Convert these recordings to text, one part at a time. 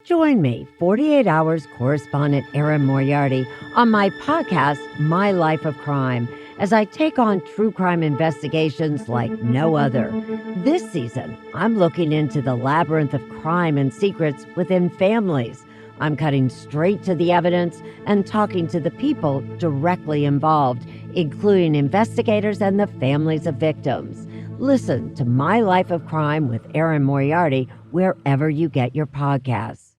Join me, 48 Hours correspondent Erin Moriarty, on my podcast, My Life of Crime, as I take on true crime investigations like no other. This season, I'm looking into the labyrinth of crime and secrets within families. I'm cutting straight to the evidence and talking to the people directly involved, including investigators and the families of victims. Listen to My Life of Crime with Erin Moriarty wherever you get your podcasts.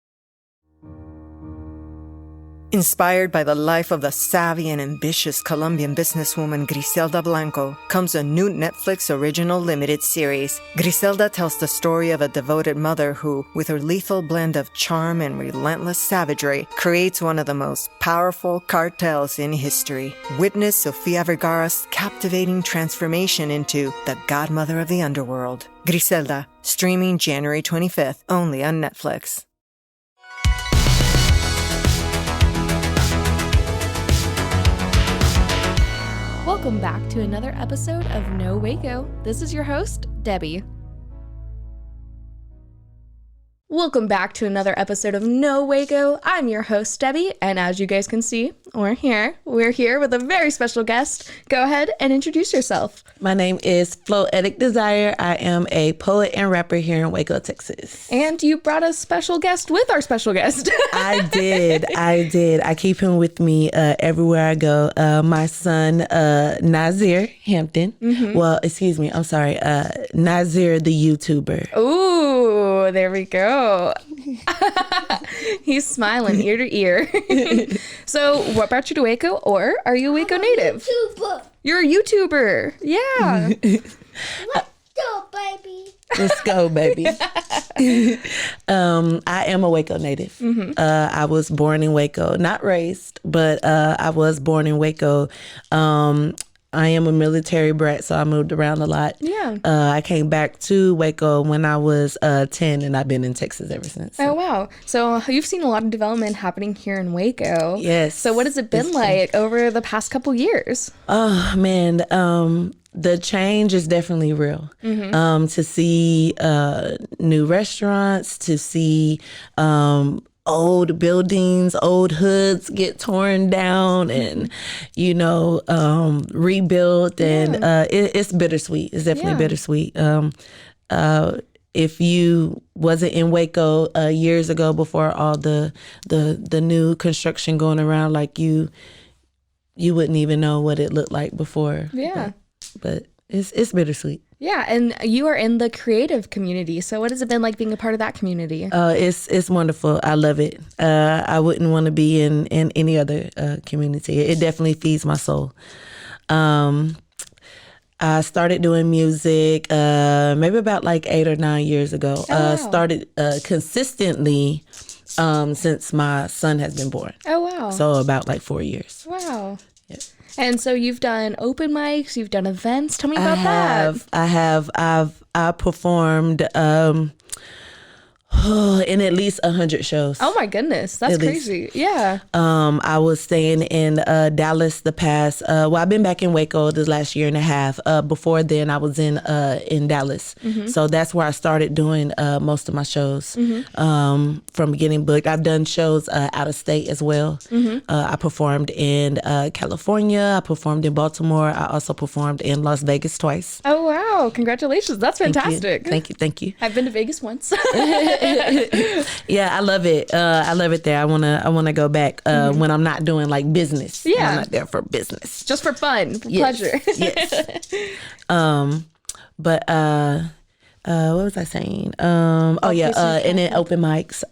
Inspired by the life of the savvy and ambitious Colombian businesswoman Griselda Blanco comes a new Netflix original limited series. Griselda tells the story of a devoted mother who, with her lethal blend of charm and relentless savagery, creates one of the most powerful cartels in history. Witness Sofia Vergara's captivating transformation into the godmother of the underworld. Griselda, streaming January 25th, only on Netflix. Welcome back to another episode of No Waco. This is your host, Debbie. Welcome back to another episode of No Waco. I'm your host, Debbie, and as you guys can see, we're here with a very special guest. Go ahead and introduce yourself. My name is Floetic Desire. I am a poet and rapper here in Waco, Texas. And you brought a special guest with our special guest. I did. I keep him with me everywhere I go. My son, Nazir Hampton. Mm-hmm. Well, excuse me. I'm sorry. Nazir, the YouTuber. Ooh, there we go. He's smiling ear to ear. So what brought you to Waco, or are you a Waco native? YouTuber. You're a YouTuber. Yeah. Let's go, baby. I am a Waco native. Mm-hmm. I was born in Waco, not raised, but I was born in Waco. I am a military brat, so I moved around a lot. Yeah. I came back to Waco when I was 10, and I've been in Texas ever since. So. Oh, wow. So you've seen a lot of development happening here in Waco. Yes. So what has it been like over the past couple years? Oh, man. The change is definitely real. Mm-hmm. To see new restaurants, to see old buildings, old hoods get torn down and, rebuilt. And it's bittersweet. It's definitely bittersweet. If you wasn't in Waco years ago before all the new construction going around, like you wouldn't even know what it looked like before. Yeah. But it's bittersweet. Yeah, and you are in the creative community. So what has it been like being a part of that community? It's wonderful. I love it. I wouldn't want to be in any other community. It definitely feeds my soul. I started doing music maybe about like 8 or 9 years ago. Oh, wow. Started consistently since my son has been born. Oh, wow. So about like 4 years. Wow. Yeah. And so you've done open mics, you've done events. Tell me about that. I've performed in at least 100 shows. Oh my goodness, that's crazy. Yeah. I was staying in Dallas the past. I've been back in Waco this last year and a half. Before then, I was in Dallas, mm-hmm. So that's where I started doing most of my shows. Mm-hmm. From getting booked, I've done shows out of state as well. Mm-hmm. I performed in California. I performed in Baltimore. I also performed in Las Vegas twice. Oh wow! Congratulations, that's fantastic. Thank you. I've been to Vegas once. Yeah, I love it. I love it there. I wanna go back when I'm not doing like business. Yeah, I'm not there for business. Just for fun, for pleasure. Yes. But what was I saying? And then open mics.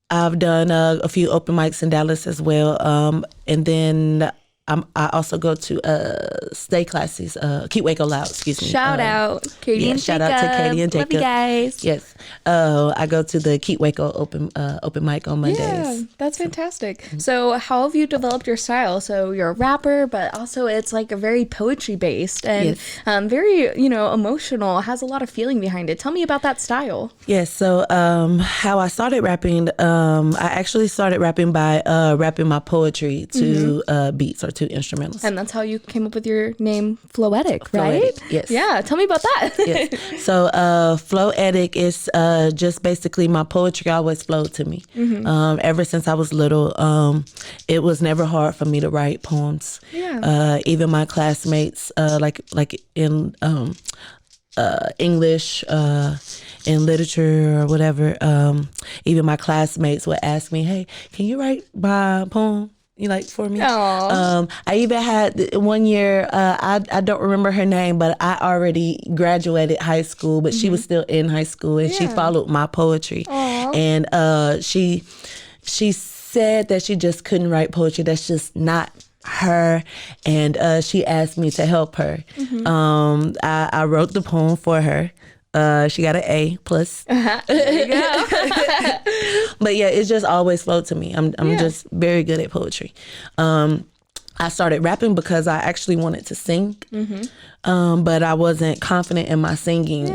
I've done a few open mics in Dallas as well. And then I also go to stay classes. Keep Waco Loud, excuse me. Shout out Katie and shout Jacob. out to Katie and Jacob. Love you guys. Yes. I go to the Keep Waco open mic on Mondays. Yeah, that's fantastic. So how have you developed your style? So you're a rapper, but also it's like a very poetry based and very, emotional, has a lot of feeling behind it. Tell me about that style. Yes. So how I started rapping, I actually started rapping by rapping my poetry to beats or 2 instrumentals. And that's how you came up with your name, Floetic, right? Floetic, yes. Yeah, tell me about that. Yes. So Floetic is just basically my poetry always flowed to me. Ever since I was little, it was never hard for me to write poems. Yeah. Even my classmates, like in English, in literature or whatever, even my classmates would ask me, "Hey, can you write my poem? You like for me?" I even had one year, I don't remember her name, but I already graduated high school, but she was still in high school, and she followed my poetry. And she said that she just couldn't write poetry. That's just not her. And she asked me to help her. I wrote the poem for her. She got an A+. There you go. But yeah, it just always flowed to me. I'm just very good at poetry. I started rapping because I actually wanted to sing, but I wasn't confident in my singing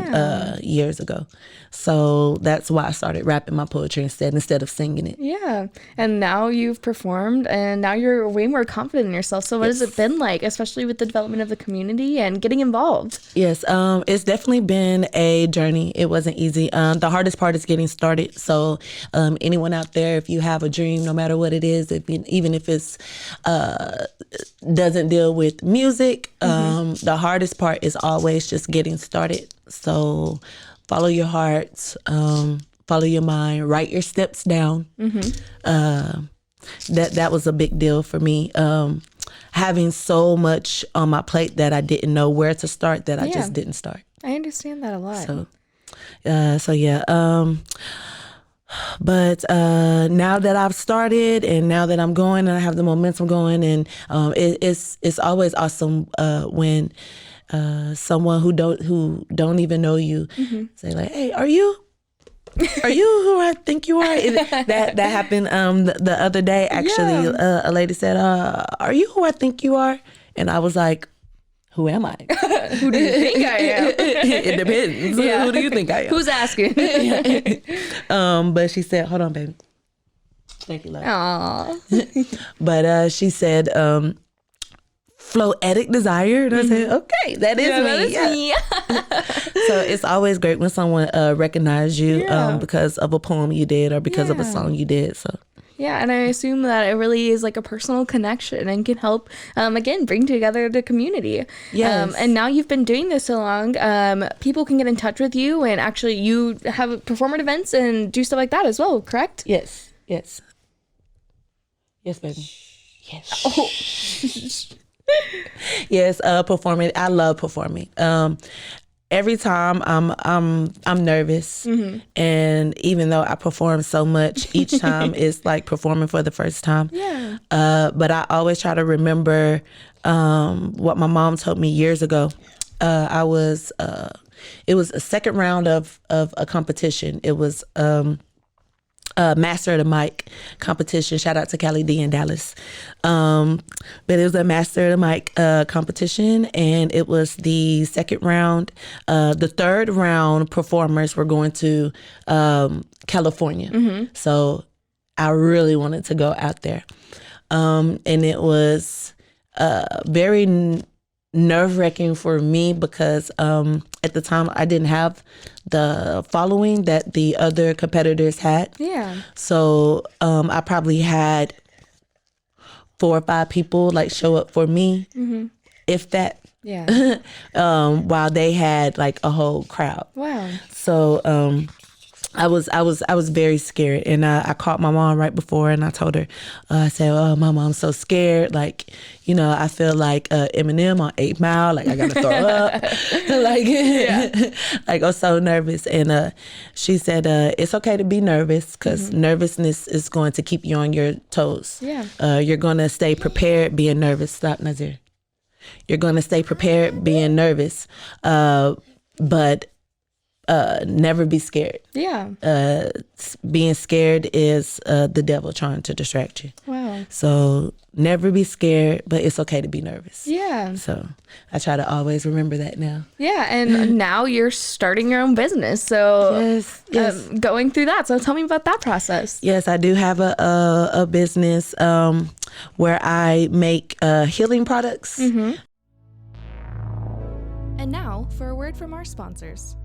years ago. So that's why I started rapping my poetry instead of singing it. Yeah. And now you've performed and now you're way more confident in yourself. So what has it been like, especially with the development of the community and getting involved? Yes, it's definitely been a journey. It wasn't easy. The hardest part is getting started. So anyone out there, if you have a dream, no matter what it is, even if it's doesn't deal with music, the hardest part is always just getting started. So follow your heart, follow your mind, write your steps down. That was a big deal for me. Having so much on my plate that I didn't know where to start, that I just didn't start. I understand that a lot. So yeah. But now that I've started and now that I'm going and I have the momentum going, and it's always awesome when someone who don't even know you say like, "Hey, are you who I think you are?" That happened the other day actually. A lady said, "Are you who I think you are?" And I was like, "Who am I?" Who do you think I am? It depends. Who do you think I am? Who's asking? But she said, "Hold on, baby." Thank you, love. Aww. But she said, "Floetic Desire," and I said, "Okay, that is me." So it's always great when someone recognizes you because of a poem you did or because of a song you did. So. Yeah, and I assume that it really is like a personal connection and can help, again, bring together the community. Yes. And now you've been doing this so long, people can get in touch with you, and actually you have perform at events and do stuff like that as well, correct? Yes, baby. Yes. Oh. Yes, performing. I love performing. Every time I'm nervous, and even though I perform so much, each time it's like performing for the first time. Yeah. But I always try to remember what my mom told me years ago. It was a second round of a competition. It was Master of the Mic competition. Shout out to Callie D in Dallas. But it was a Master of the Mic competition, and it was the second round. The third round performers were going to California. So I really wanted to go out there. And it was very nerve-wracking for me because at the time I didn't have the following that the other competitors had. Yeah. So I probably had 4 or 5 people like show up for me, if that. Yeah. While they had like a whole crowd. Wow. So I was very scared, and I called my mom right before, and I told her, I said, "Oh, Mama, I'm so scared. Like, you know, I feel like Eminem on 8 Mile. Like I gotta throw up. Like I'm so nervous." And she said, "It's okay to be nervous because nervousness is going to keep you on your toes. Yeah. You're gonna stay prepared being nervous." Stop, Nazir. You're gonna stay prepared being nervous, but never be scared. Yeah. Being scared is the devil trying to distract you. Wow. So never be scared, but it's okay to be nervous. Yeah. So I try to always remember that now. Yeah, and now you're starting your own business. So Yes. going through that. So tell me about that process. Yes, I do have a business. where I make healing products. And now for a word from our sponsors.